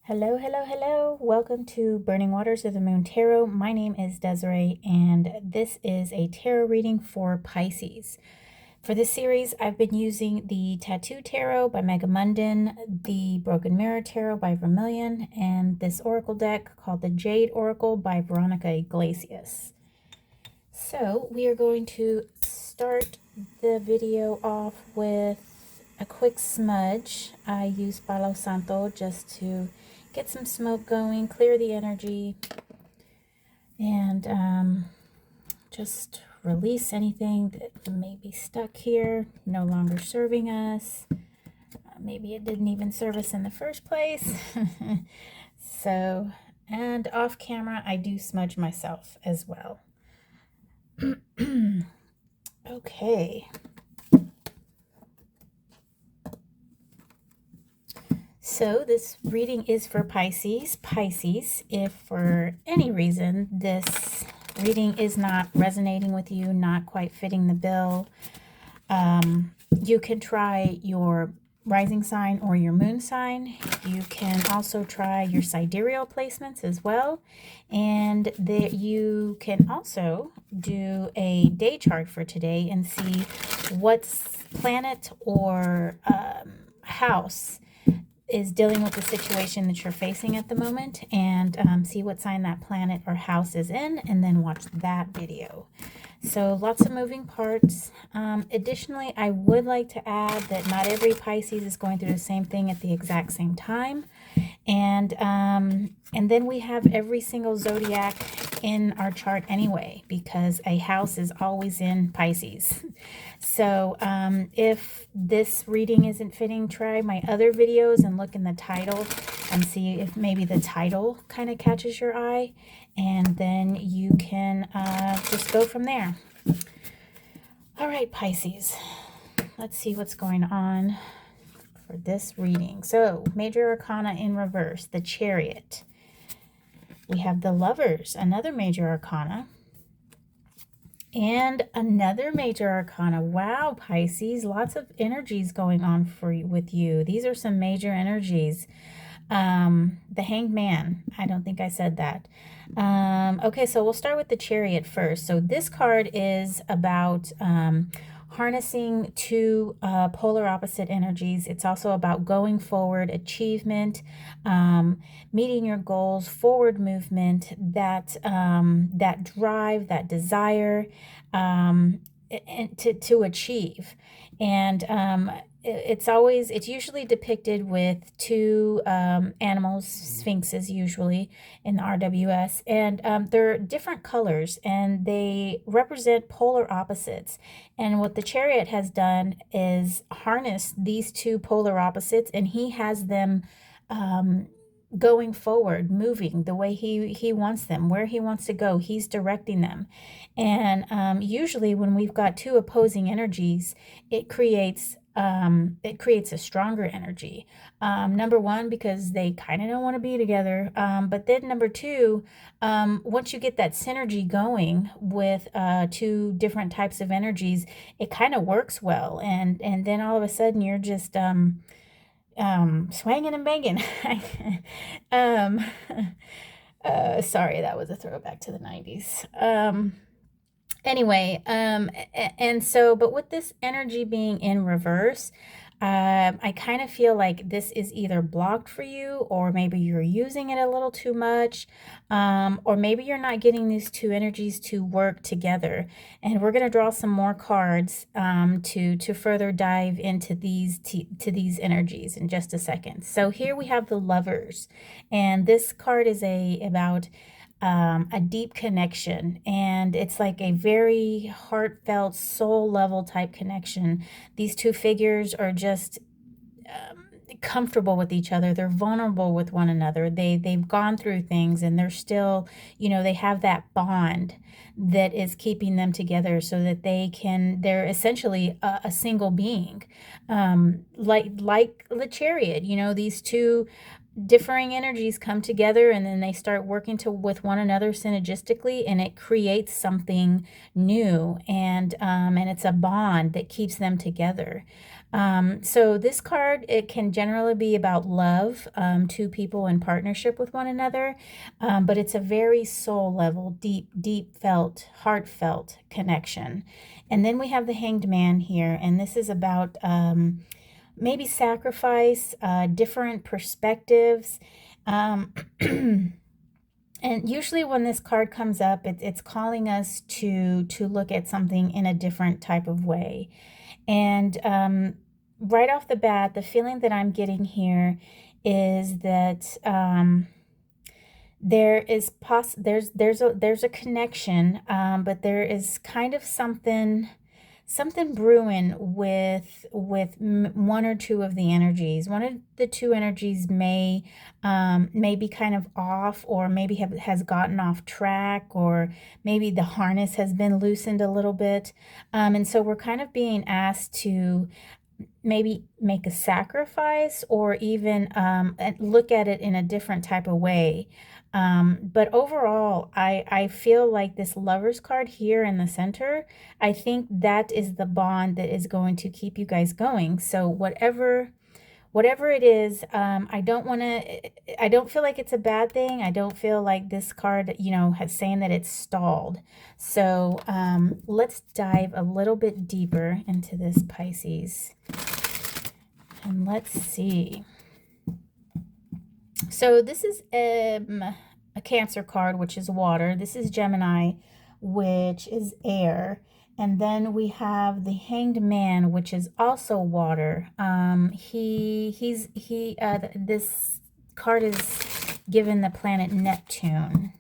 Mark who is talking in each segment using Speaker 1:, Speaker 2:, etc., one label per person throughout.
Speaker 1: Hello, hello, hello. Welcome to Burning Waters of the Moon Tarot. My name is Desiree, and this is a tarot reading for Pisces. For this series, I've been using the Tattoo Tarot by Megamunden, the Broken Mirror Tarot by Vermilion, and this oracle deck called the Jade Oracle by Veronica Iglesias. So we are going to start the video off with a quick smudge. I use Palo Santo just to get some smoke going, clear the energy, and just release anything that may be stuck here, no longer serving us. Maybe it didn't even serve us in the first place. So, and off camera, I do smudge myself as well. Okay. So this reading is for Pisces. Pisces, if for any reason this reading is not resonating with you, not quite fitting the bill, you can try your rising sign or your moon sign. You can also try your sidereal placements as well. And you can also do a day chart for today and see what planet or house is dealing with the situation that you're facing at the moment, and see what sign that planet or house is in, and then watch that video. So lots of moving parts. Additionally, I would like to add that not every Pisces is going through the same thing at the exact same time. And then we have every single zodiac in our chart anyway, because a house is always in Pisces. So if this reading isn't fitting, try my other videos and look in the title and see if maybe the title kind of catches your eye, and then you can just go from there. All right, Pisces, let's see what's going on for this reading. So major arcana in reverse, the Chariot. We have the Lovers, another major arcana, and another major arcana. Wow, Pisces, lots of energies going on with you. These are some major energies. The Hanged Man. I don't think I said that. Okay, so we'll start with the Chariot first. So this card is about harnessing two polar opposite energies. It's also about going forward, achievement, meeting your goals, forward movement, that drive, that desire, and to achieve. And it's usually depicted with two animals, sphinxes usually in the RWS, and they're different colors and they represent polar opposites. And what the Chariot has done is harness these two polar opposites, and he has them going forward, moving the way he wants them, where he wants to go. He's directing them. And usually when we've got two opposing energies, it creates a stronger energy. Number one, because they kind of don't want to be together. But then number two, once you get that synergy going with two different types of energies, it kind of works well. And then all of a sudden you're just swanging and banging. Sorry, that was a throwback to the 90s. Anyway, and so, but with this energy being in reverse, I kind of feel like this is either blocked for you, or maybe you're using it a little too much, or maybe you're not getting these two energies to work together. And we're going to draw some more cards to further dive into these energies in just a second. So here we have the Lovers, and this card is about a deep connection, and it's like a very heartfelt, soul level type connection. These two figures are just comfortable with each other. They're vulnerable with one another. They've gone through things, and they're still, they have that bond that is keeping them together, so that they're essentially a single being, like the Chariot. These two differing energies come together, and then they start working with one another synergistically, and it creates something new, and it's a bond that keeps them together. So this card, it can generally be about love, two people in partnership with one another, but it's a very soul level, deep felt, heartfelt connection. And then we have the Hanged Man here, and this is about maybe sacrifice, different perspectives. Um, And usually when this card comes up, it's calling us to look at something in a different type of way. And right off the bat, the feeling that I'm getting here is that there's a connection, but there is kind of something brewing with one or two of the energies. One of the two energies may be kind of off, or maybe has gotten off track, or maybe the harness has been loosened a little bit, and so we're kind of being asked to maybe make a sacrifice, or even look at it in a different type of way. But overall, I feel like this Lover's card here in the center, I think that is the bond that is going to keep you guys going. So whatever it is, I don't feel like it's a bad thing. I don't feel like this card, has saying that it's stalled. So let's dive a little bit deeper into this, Pisces. And let's see. So this is a Cancer card, which is water. This is Gemini, which is air. And then we have the Hanged Man, which is also water. This card is given the planet Neptune.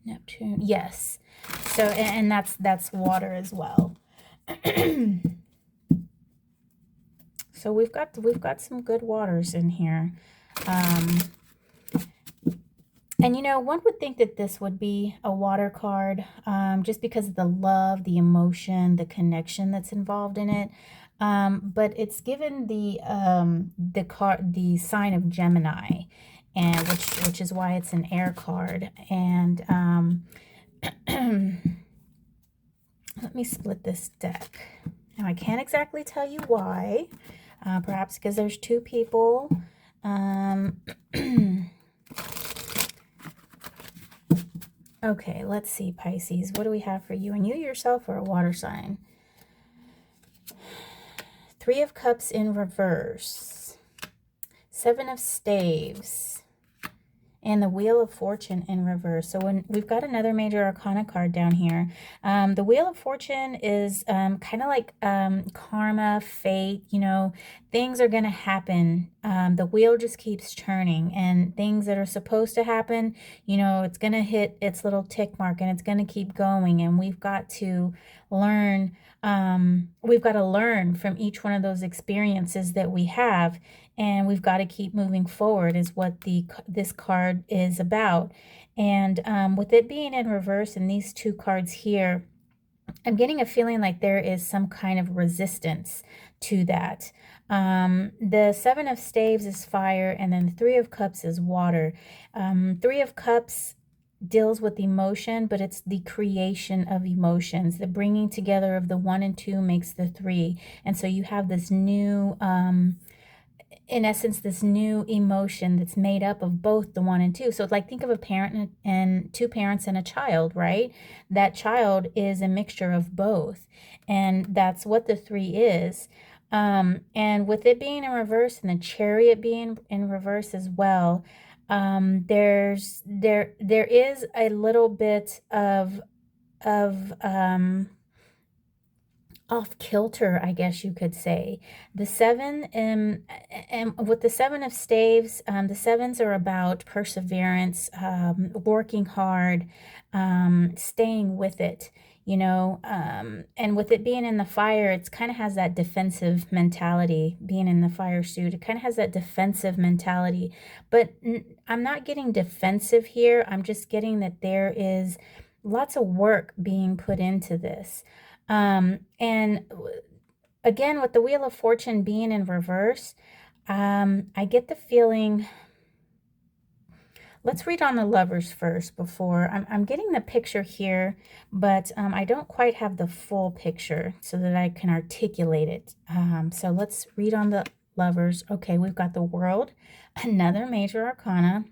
Speaker 1: Neptune, yes. So, and that's water as well. So we've got some good waters in here. And one would think that this would be a water card, just because of the love, the emotion, the connection that's involved in it. But it's given the sign of Gemini, and which is why it's an air card. And let me split this deck. Now I can't exactly tell you why. Perhaps because there's two people. Okay, let's see, Pisces. What do we have for you? And you yourself are a water sign. Three of Cups in reverse. Seven of Staves. And the Wheel of Fortune in reverse. So when we've got another major arcana card down here. The Wheel of Fortune is kind of like karma, fate. Things are going to happen. The wheel just keeps turning, and things that are supposed to happen, it's going to hit its little tick mark, and it's going to keep going. And we've got to learn. We've got to learn from each one of those experiences that we have, and we've got to keep moving forward, is what this card is about. And with it being in reverse and these two cards here, I'm getting a feeling like there is some kind of resistance to that. The Seven of Staves is fire, and then the Three of Cups is water. Three of Cups deals with emotion, but it's the creation of emotions. The bringing together of the 1 and 2 makes the 3. And so you have this new, in essence, this new emotion that's made up of both the 1 and 2. So it's like, think of a parent and two parents and a child, right? That child is a mixture of both. And that's what the 3 is. And with it being in reverse and the Chariot being in reverse as well, there is a little bit of off kilter, I guess you could say. The 7, and with the 7 of Staves, the 7s are about perseverance, working hard, staying with it, and with it being in the fire, it's kind of has that defensive mentality. Being in the fire suit, it kind of has that defensive mentality, but I'm not getting defensive here. I'm just getting that there is lots of work being put into this. And again, with the Wheel of Fortune being in reverse, I get the feeling let's read on the lovers first before, I'm getting the picture here, but I don't quite have the full picture so that I can articulate it. So let's read on the lovers. Okay, we've got the World, another major arcana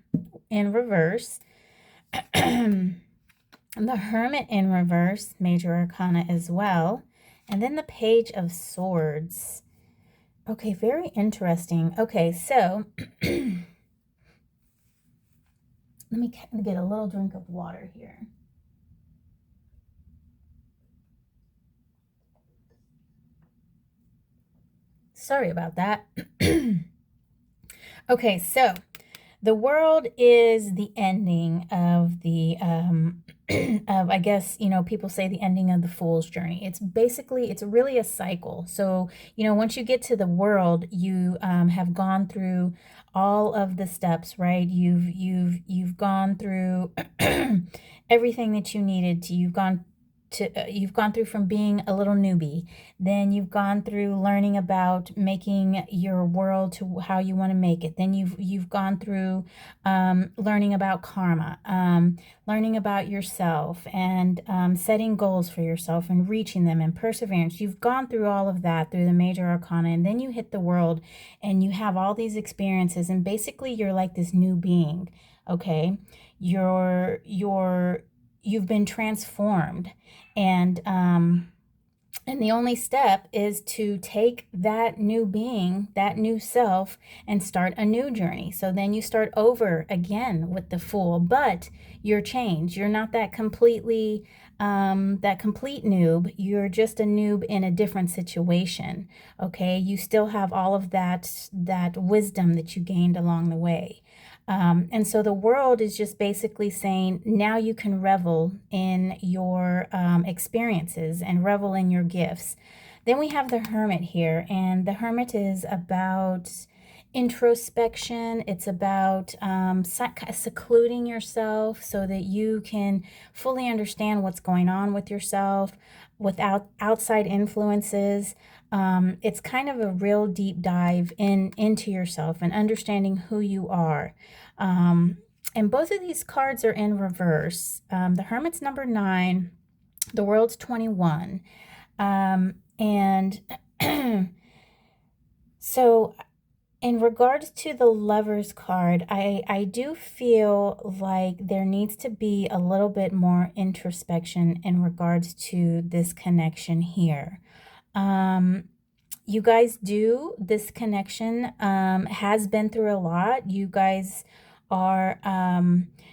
Speaker 1: in reverse. The Hermit in reverse, major arcana as well. And then the Page of Swords. Okay, very interesting. Okay, so let me get a little drink of water here. Sorry about that. Okay, so the World is the ending of the, of, I guess, you know, people say the ending of the Fool's Journey. It's basically, it's really a cycle. So, you know, once you get to the World, you have gone through all of the steps, right? You've gone through everything that you needed to. You've gone through from being a little newbie, then you've gone through learning about making your world to how you want to make it, then you've gone through learning about karma, learning about yourself, and setting goals for yourself and reaching them, and perseverance. You've gone through all of that through the major arcana, and then you hit the World and you have all these experiences, and basically you're like this new being. Okay, you've been transformed, and the only step is to take that new being, that new self, and start a new journey. So then you start over again with the Fool, but you're changed. You're not that completely that complete noob. You're just a noob in a different situation. Okay, you still have all of that wisdom that you gained along the way. And so the World is just basically saying, now you can revel in your experiences and revel in your gifts. Then we have the Hermit here, and the Hermit is about introspection. It's about secluding yourself so that you can fully understand what's going on with yourself without outside influences. It's kind of a real deep dive into yourself and understanding who you are. And both of these cards are in reverse. The Hermit's number 9, the World's 21. And so in regards to the Lover's card, I do feel like there needs to be a little bit more introspection in regards to this connection here. You guys do, this connection has been through a lot. You guys are,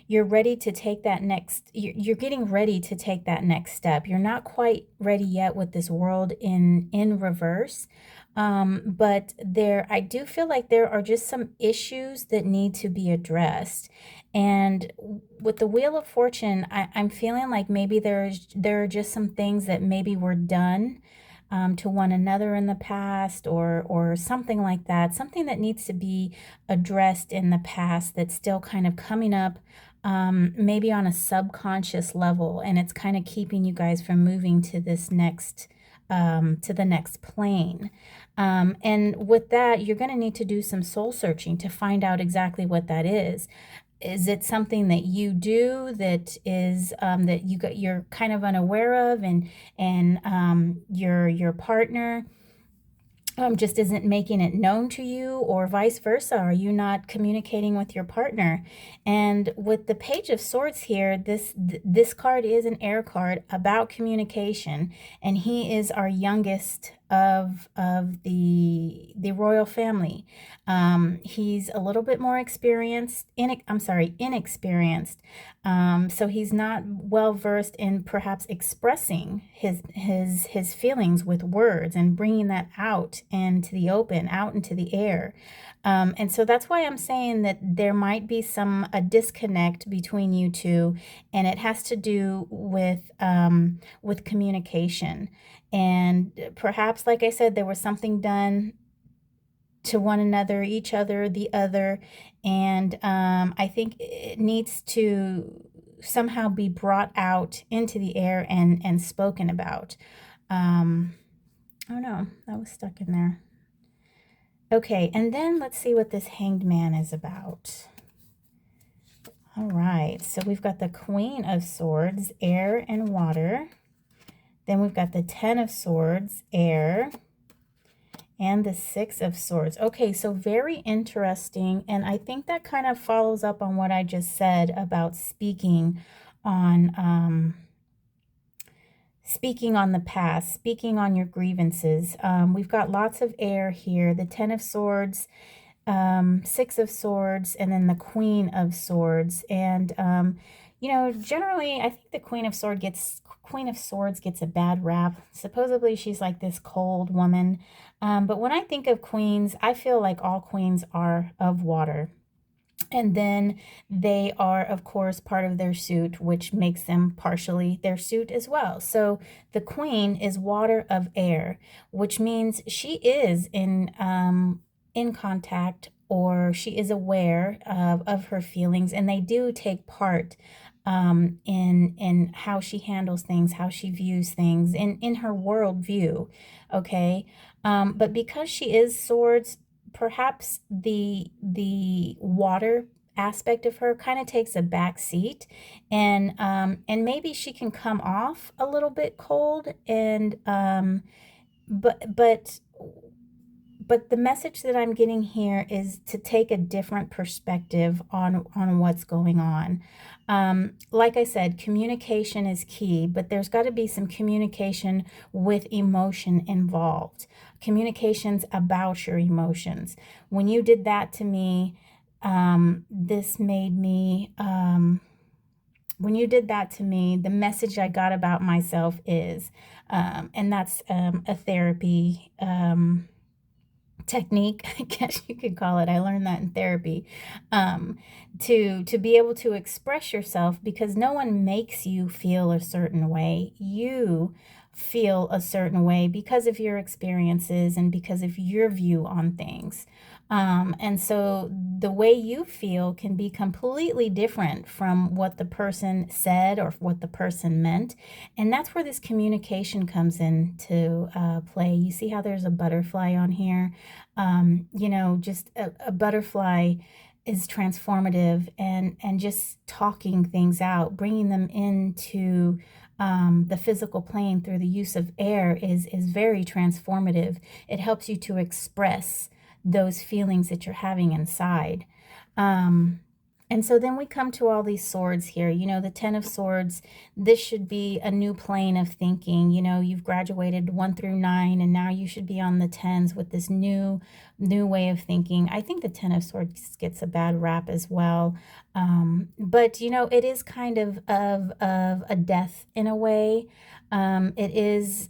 Speaker 1: you're ready to take that next, you're getting ready to take that next step. You're not quite ready yet with this World in reverse. But I do feel like there are just some issues that need to be addressed. And with the Wheel of Fortune, I'm feeling like maybe there are just some things that maybe were done to one another in the past, or something like that, something that needs to be addressed in the past that's still kind of coming up, maybe on a subconscious level, and it's kind of keeping you guys from moving to this next to the next plane. And with that, you're going to need to do some soul searching to find out exactly what that is. Is it something that you do that is that you're kind of unaware of, and your partner just isn't making it known to you, or vice versa? Are you not communicating with your partner? And with the Page of Swords here, this card is an air card about communication, and he is our youngest of the royal family. He's a little bit more inexperienced. So he's not well versed in perhaps expressing his feelings with words and bringing that out into the open, out into the air. And so that's why I'm saying that there might be a disconnect between you two, and it has to do with communication. And perhaps, like I said, there was something done to one another, each other, the other, and I think it needs to somehow be brought out into the air and spoken about. Oh no, that was stuck in there. Okay, and then let's see what this Hanged Man is about. All right, so we've got the Queen of Swords, air and water. Then we've got the Ten of Swords, air, and the Six of Swords. Okay, so very interesting. And I think that kind of follows up on what I just said about speaking on the past, speaking on your grievances. We've got lots of air here. The Ten of Swords, Six of Swords, and then the Queen of Swords. And you know, generally I think the Queen of Swords gets a bad rap. Supposedly she's like this cold woman, but when I think of queens, I feel like all queens are of water. And then they are, of course, part of their suit, which makes them partially their suit as well. So the queen is water of air, which means she is in contact, or she is aware of her feelings, and they do take part in how she handles things, how she views things, in her worldview. Okay, but because she is swords, perhaps the water aspect of her kind of takes a back seat, and maybe she can come off a little bit cold, and but the message that I'm getting here is to take a different perspective on what's going on. Like I said, communication is key, but there's got to be some communication with emotion involved. Communications about your emotions. When you did that to me, this made me, when you did that to me, the message I got about myself is, and that's a therapy technique, I guess you could call it. I learned that in therapy, to be able to express yourself, because no one makes you feel a certain way. You feel a certain way because of your experiences and because of your view on things. And so the way you feel can be completely different from what the person said or what the person meant. And that's where this communication comes into play. You see how there's a butterfly on here? You know, just a butterfly is transformative, and just talking things out, bringing them into the physical plane through the use of air is very transformative. It helps you to express those feelings that you're having inside. And so then we come to all these swords here. You know, the Ten of Swords, this should be a new plane of thinking. You know, you've graduated 1 through 9, and now you should be on the tens with this new way of thinking. I think the Ten of Swords gets a bad rap as well. But, you know, it is kind of a death in a way. It is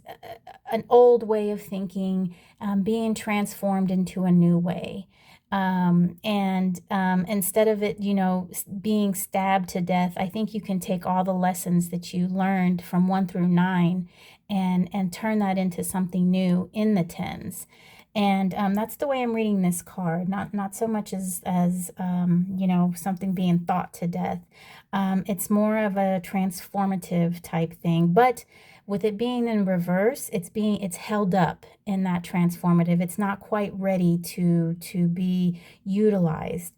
Speaker 1: an old way of thinking being transformed into a new way. And instead of it, you know, being stabbed to death, I think you can take all the lessons that you learned from 1 through 9 and turn that into something new in the tens. And that's the way I'm reading this card. Not so much as you know, something being thought to death. It's more of a transformative type thing, but with it being in reverse, it's held up in that transformative. It's not quite ready to be utilized.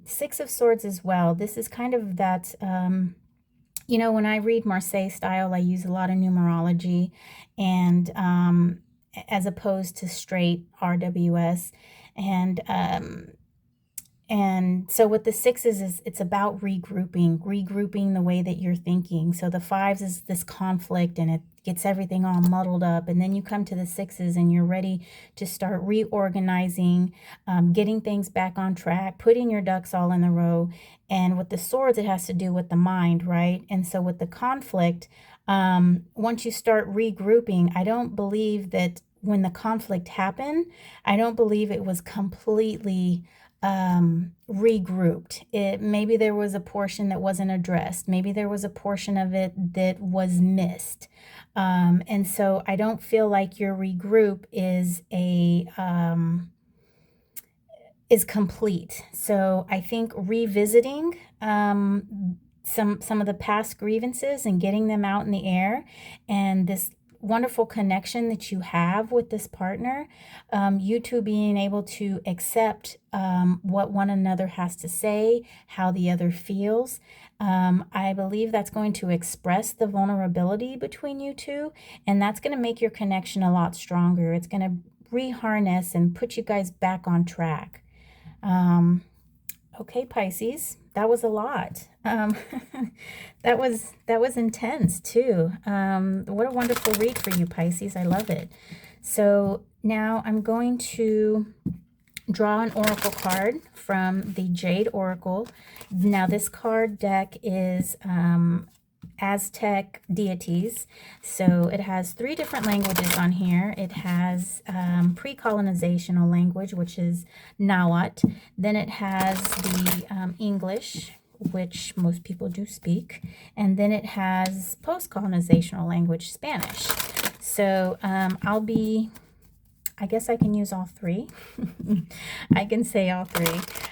Speaker 1: Six of Swords as well. This is kind of that, you know, when I read Marseille style, I use a lot of numerology, and as opposed to straight RWS. And so with the sixes, is it's about regrouping the way that you're thinking. So the fives is this conflict, and it gets everything all muddled up. And then you come to the sixes and you're ready to start reorganizing, getting things back on track, putting your ducks all in a row. And with the swords, it has to do with the mind, right? And so with the conflict, once you start regrouping, I don't believe that when the conflict happened, I don't believe it was completely regrouped. Maybe there was a portion that wasn't addressed. Maybe there was a portion of it that was missed. And so I don't feel like your regroup is complete. So I think revisiting some of the past grievances and getting them out in the air, and this wonderful connection that you have with this partner. You two being able to accept what one another has to say, how the other feels. I believe that's going to express the vulnerability between you two, and that's going to make your connection a lot stronger. It's going to reharness and put you guys back on track. Okay, Pisces, that was a lot. That was intense too. What a wonderful read for you, Pisces. I love it. So now I'm going to draw an oracle card from the Jade Oracle. Now this card deck is Aztec deities. So it has 3 different languages on here. It has pre-colonizational language, which is Nahuatl. Then it has the English, which most people do speak. And then it has post-colonizational language, Spanish. So I guess I can use all 3. I can say all 3.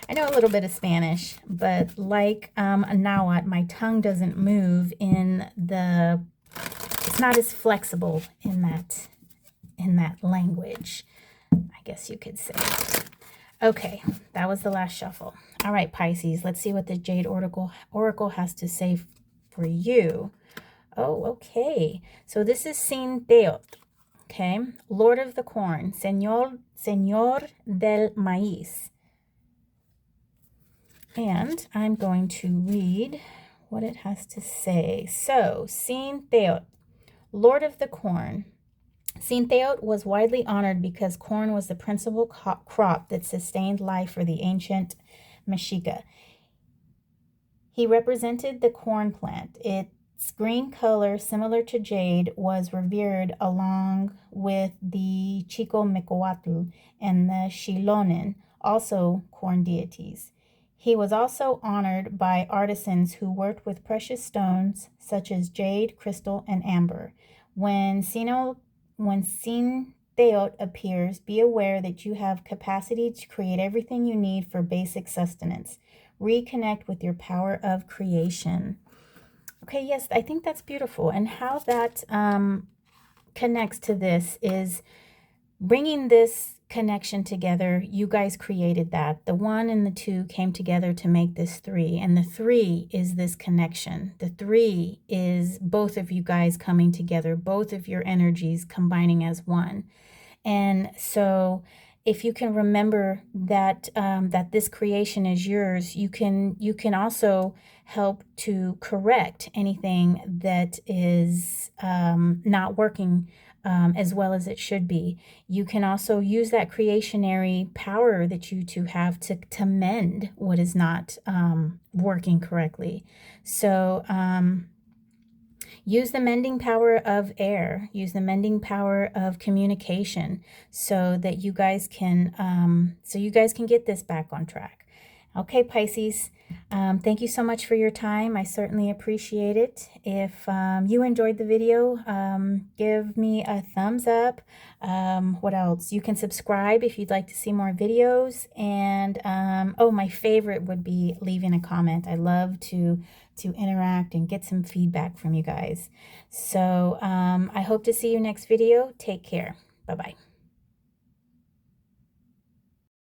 Speaker 1: I know a little bit of Spanish, but like a Nahuatl, my tongue doesn't move it's not as flexible in that language, I guess you could say. Okay, that was the last shuffle. All right, Pisces, let's see what the Jade Oracle has to say for you. Oh, okay. So this is Sin Teot. Okay, Lord of the Corn, Señor del Maíz. And I'm going to read what it has to say. So, Sin Teot, Lord of the Corn. Sin Teot was widely honored because corn was the principal crop that sustained life for the ancient Mexica. He represented the corn plant. Its green color, similar to jade, was revered along with the Chicomecoatl and the Xilonen, also corn deities. He was also honored by artisans who worked with precious stones such as jade, crystal, and amber. When Sin Teot appears, be aware that you have capacity to create everything you need for basic sustenance. Reconnect with your power of creation. Okay, yes, I think that's beautiful. And how that connects to this is bringing this connection together. You guys created that. The 1 and the 2 came together to make this 3. And the 3 is this connection. The 3 is both of you guys coming together, both of your energies combining as one. And so if you can remember that that this creation is yours, you can also help to correct anything that is not working as well as it should be. You can also use that creationary power that you two have to mend what is not working correctly. So use the mending power of air, use the mending power of communication so that you guys can get this back on track. Okay, Pisces, thank you so much for your time. I certainly appreciate it. If you enjoyed the video, give me a thumbs up. What else? You can subscribe if you'd like to see more videos. And oh, my favorite would be leaving a comment. I love to interact and get some feedback from you guys. So I hope to see you next video. Take care. Bye-bye.